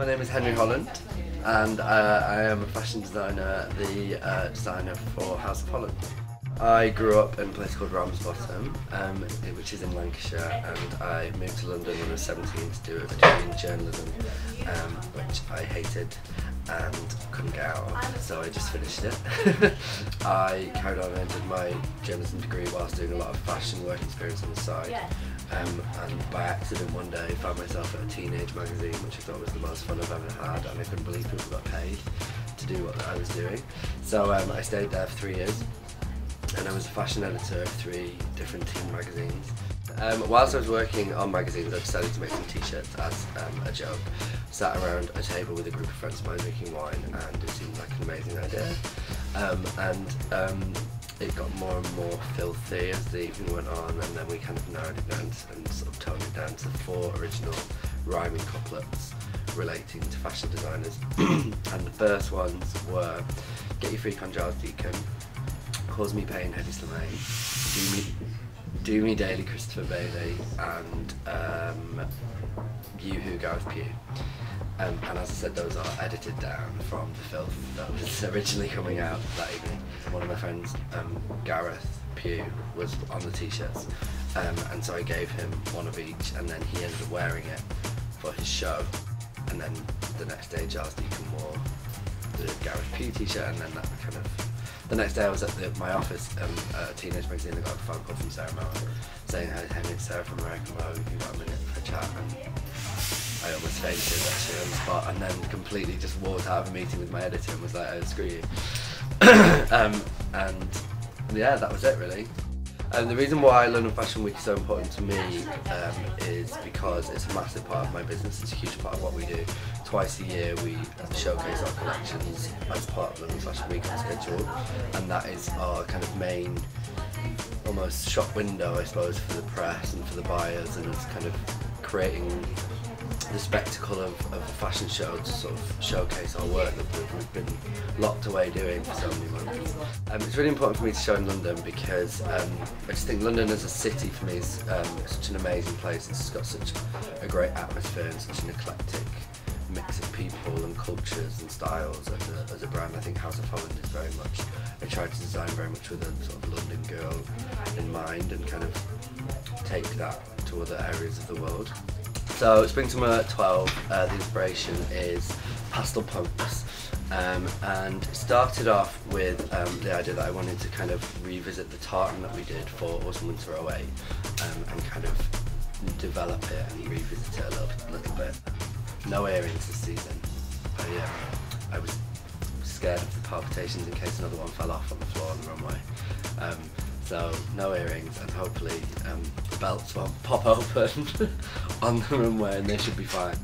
My name is Henry Holland, and I am a fashion designer, the designer for House of Holland. I grew up in a place called Ramsbottom, which is in Lancashire, and I moved to London when I was 17 to do a degree in journalism, which I hated and couldn't get out of, so I just finished it. I carried on and did my journalism degree whilst doing a lot of fashion work experience on the side. And by accident one day I found myself at a teenage magazine, which I thought was the most fun I've ever had, and I couldn't believe people got paid to do what I was doing. So I stayed there for 3 years, and I was a fashion editor of 3 different teen magazines. Whilst I was working on magazines, I decided to make some t-shirts as a joke. Sat around a table with a group of friends of mine drinking wine, and it seemed like an amazing idea. It got more and more filthy as the evening went on, and then we kind of narrowed it down and sort of toned it down to 4 original rhyming couplets relating to fashion designers. And the first ones were "Get your freak on Giles Deacon," "Cause me pain, Hedy Slimane," Do me daily, Christopher Bailey," and "You Who, Gareth Pugh." And as I said, those are edited down from the filth that was originally coming out that evening. One of my friends, Gareth Pugh, was on the t-shirts, and so I gave him one of each, and then he ended up wearing it for his show. And then the next day, Giles Deacon wore the Gareth Pugh t-shirt, and then that kind of... The next day I was at my office at a teenage magazine. I got a phone call from Sarah Mellon saying, "Hey, Henry, it's Sarah from American Vogue, you got a minute for a chat?" And I almost fainted actually on the spot, and then completely just walked out of a meeting with my editor and was like, "Oh, screw you." And yeah, that was it really. And the reason why London Fashion Week is so important to me is because it's a massive part of my business. It's a huge part of what we do. Twice a year we showcase our collections as part of London Fashion Week on schedule, and that is our kind of main, almost shop window, I suppose, for the press and for the buyers, and it's kind of creating the spectacle of a fashion show to sort of showcase our work that we've been locked away doing for so many months. It's really important for me to show in London because I just think London as a city for me is such an amazing place. It's got such a great atmosphere and such an eclectic mix of people and cultures and styles. As a brand, I think House of Holland is very much, I try to design very much with a sort of London girl in mind and kind of take that to other areas of the world. So Spring Summer 12, the inspiration is pastel punks, and it started off with the idea that I wanted to kind of revisit the tartan that we did for Autumn Winter 08, and kind of develop it and revisit it a little bit. No earrings this season. I was scared of the palpitations in case another one fell off on the floor on the runway. So no earrings, and hopefully the belts won't pop open on the runway, and they should be fine.